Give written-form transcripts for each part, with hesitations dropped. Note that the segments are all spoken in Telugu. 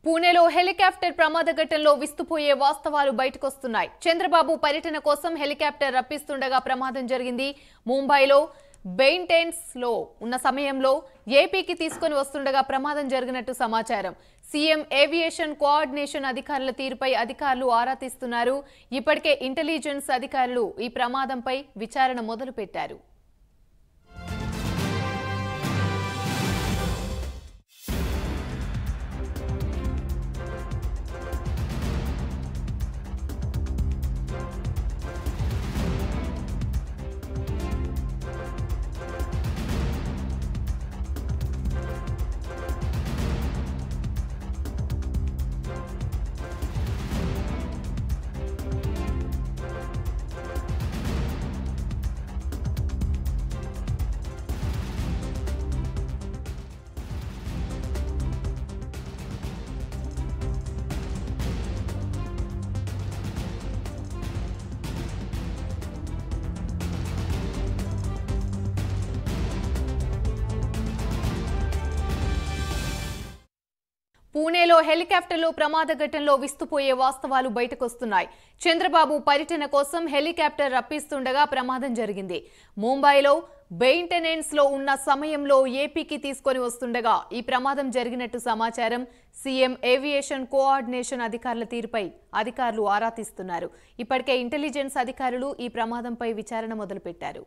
పూణేలో హెలికాప్టర్ ప్రమాద ఘటనలో విస్తుపోయే వాస్తవాలు బయటకొస్తున్నాయి. చంద్రబాబు పర్యటన కోసం హెలికాప్టర్ రప్పిస్తుండగా ప్రమాదం జరిగింది. ముంబైలో మెయింటెనెన్స్ లో ఉన్న సమయంలో ఏపీకి తీసుకొని వస్తుండగా ప్రమాదం జరిగినట్టు సమాచారం. సీఎం ఏవియేషన్ కోఆర్డినేషన్ అధికారుల తీరుపై అధికారులు ఆరా తీస్తున్నారు. ఇప్పటికే ఇంటెలిజెన్స్ అధికారులు ఈ ప్రమాదంపై విచారణ మొదలుపెట్టారు. పూణేలో హెలికాప్టర్లో ప్రమాద ఘటనలో విస్తుపోయే వాస్తవాలు బయటకొస్తున్నాయి. చంద్రబాబు పర్యటన కోసం హెలికాప్టర్ రప్పిస్తుండగా ప్రమాదం జరిగింది. ముంబైలో మెయింటెనెన్స్ లో ఉన్న సమయంలో ఏపీకి తీసుకొని వస్తుండగా ఈ ప్రమాదం జరిగినట్టు సమాచారం. సీఎం ఏవియేషన్ కోఆర్డినేషన్ అధికారుల తీరుపై అధికారులు ఆరా తీస్తున్నారు. ఇప్పటికే ఇంటెలిజెన్స్ అధికారులు ఈ ప్రమాదంపై విచారణ మొదలుపెట్టారు.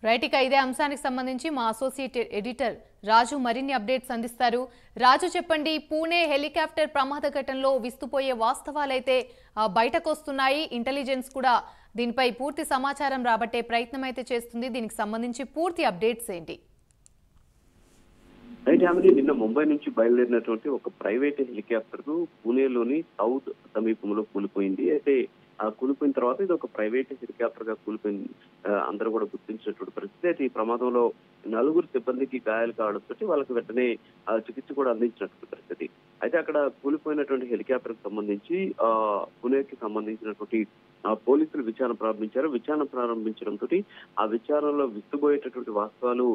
రైట్, ఇక ఇదే అంశానికి సంబంధించి మా అసోసియేట్ ఎడిటర్ రాజు మరిన్ని అప్డేట్స్ అందిస్తారు. రాజు, చెప్పండి, పూణే హెలికాప్టర్ ప్రమాద ఘటనలో విస్తుపోయే వాస్తవాలైతే బయటకు వస్తున్నాయి. ఇంటెలిజెన్స్ కూడా దీనిపై పూర్తి సమాచారం రాబట్టే ప్రయత్నం అయితే చేస్తుంది. దీనికి సంబంధించి పూర్తి అప్డేట్స్ ఏంటి? నిన్న ముంబై నుంచి బయలుదేరినటువంటి ఒక ప్రైవేట్ హెలికాప్టర్ పూణేలోని సౌత్ సమీపంలో కూలిపోయింది. అయితే ఆ కూలిపోయిన తర్వాత ఇది ఒక ప్రైవేట్ హెలికాప్టర్ గా కూలిపోయింది అందరూ కూడా గుర్తించినటువంటి పరిస్థితి. అయితే ఈ ప్రమాదంలో 4 సిబ్బందికి గాయాలు కావడంతో వాళ్ళకి వెంటనే చికిత్స కూడా అందించినటువంటి పరిస్థితి. అయితే అక్కడ కూలిపోయినటువంటి హెలికాప్టర్ కి సంబంధించి పూణేకి సంబంధించినటువంటి పోలీసులు విచారణ ప్రారంభించారు. విచారణ ప్రారంభించడంతో ఆ విచారణలో విస్తుపోయేటటువంటి వాస్తవాలు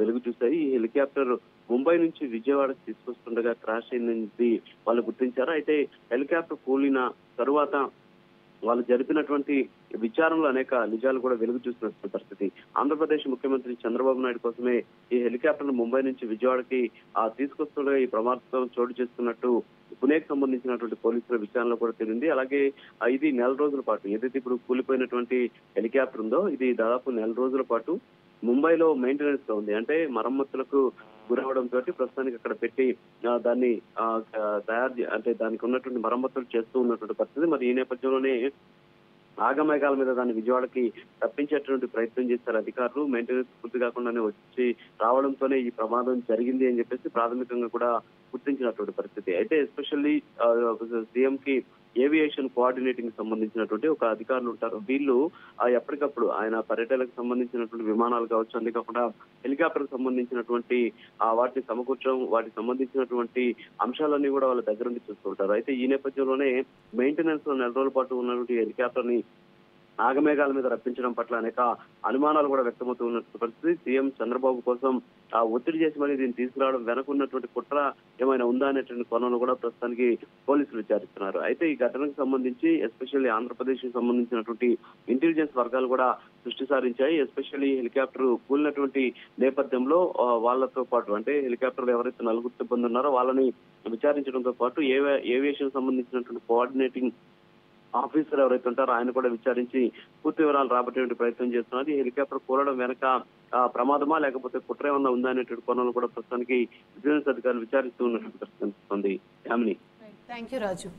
వెలుగు చూశాయి. ఈ హెలికాప్టర్ ముంబై నుంచి విజయవాడకు తీసుకొస్తుండగా క్రాష్ అయింది వాళ్ళు గుర్తించారు. అయితే హెలికాప్టర్ కూలిన తరువాత వాళ్ళు జరిపినటువంటి విచారణలో అనేక నిజాలు కూడా వెలుగు చూసినటువంటి పరిస్థితి. ఆంధ్రప్రదేశ్ ముఖ్యమంత్రి చంద్రబాబు నాయుడు కోసమే ఈ హెలికాప్టర్ ను ముంబై నుంచి విజయవాడకి తీసుకొస్తుండగా ఈ ప్రమాదం చోటు చేసుకున్నట్టు పుణేకి సంబంధించినటువంటి పోలీసుల విచారణలో కూడా తెలిసింది. అలాగే ఇది 4 రోజుల పాటు ఏదైతే ఇప్పుడు కూలిపోయినటువంటి హెలికాప్టర్ ఉందో ఇది దాదాపు 4 రోజుల పాటు ముంబైలో మెయింటెనెన్స్ లో ఉంది. అంటే మరమ్మతులకు గురవడంతో ప్రస్తుతానికి అక్కడ పెట్టి దాన్ని అంటే దానికి ఉన్నటువంటి మరమ్మతులు చేస్తూ ఉన్నటువంటి పరిస్థితి. మరి ఈ నేపథ్యంలోనే ఆగమేఘాల మీద దాన్ని విజయవాడకి తప్పించేటువంటి ప్రయత్నం చేశారు అధికారులు. మెయింటెనెన్స్ పూర్తి కాకుండానే వచ్చి రావడంతోనే ఈ ప్రమాదం జరిగింది అని చెప్పేసి ప్రాథమికంగా కూడా గుర్తించినటువంటి పరిస్థితి. అయితే ఎస్పెషల్లీ సీఎం కి ఏవియేషన్ కోఆర్డినేటింగ్ సంబంధించినటువంటి ఒక అధికారులు ఉంటారు. వీళ్ళు ఎప్పటికప్పుడు ఆయన పర్యటనకు సంబంధించినటువంటి విమానాలు కావచ్చు, అంతేకాకుండా హెలికాప్టర్ కు సంబంధించినటువంటి వాటిని సమకూర్చడం, వాటికి సంబంధించినటువంటి అంశాలన్నీ కూడా వాళ్ళ దగ్గర నుండి చూస్తుంటారు. అయితే ఈ నేపథ్యంలోనే మెయింటెనెన్స్ లో 4 రోజుల పాటు ఉన్నటువంటి హెలికాప్టర్ ని ఆగమేఘాల మీద రప్పించడం పట్ల అనేక అనుమానాలు కూడా వ్యక్తమవుతూ ఉన్నటువంటి పరిస్థితి. సీఎం చంద్రబాబు కోసం ఒత్తిడి చేసి మరీ దీన్ని తీసుకురావడం వెనకున్నటువంటి కుట్ర ఏమైనా ఉందా అనేటువంటి కోణంలో కూడా ప్రస్తుతానికి పోలీసులు విచారిస్తున్నారు. అయితే ఈ ఘటనకు సంబంధించి ఎస్పెషల్లీ ఆంధ్రప్రదేశ్ కి సంబంధించినటువంటి ఇంటెలిజెన్స్ వర్గాలు కూడా దృష్టి సారించాయి. ఎస్పెషల్లీ హెలికాప్టర్ కూలినటువంటి నేపథ్యంలో వాళ్ళతో పాటు అంటే హెలికాప్టర్ ఎవరైతే 4 సిబ్బంది ఉన్నారో వాళ్ళని విచారించడంతో పాటు ఏవియేషన్ సంబంధించినటువంటి కోఆర్డినేటింగ్ ఆఫీసర్ ఎవరైతే ఉంటారో ఆయన కూడా విచారించి పూర్తి వివరాలు రాబట్టే ప్రయత్నం చేస్తున్నారు. ఈ హెలికాప్టర్ కూలడం వెనక ప్రమాదమా లేకపోతే కుట్ర ఏమన్నా ఉందా అనేటువంటి కోణంలో కూడా ప్రస్తుతానికి విజిలెన్స్ అధికారులు విచారిస్తూ ఉన్నటువంటి పరిస్థితి. Thank you Raju.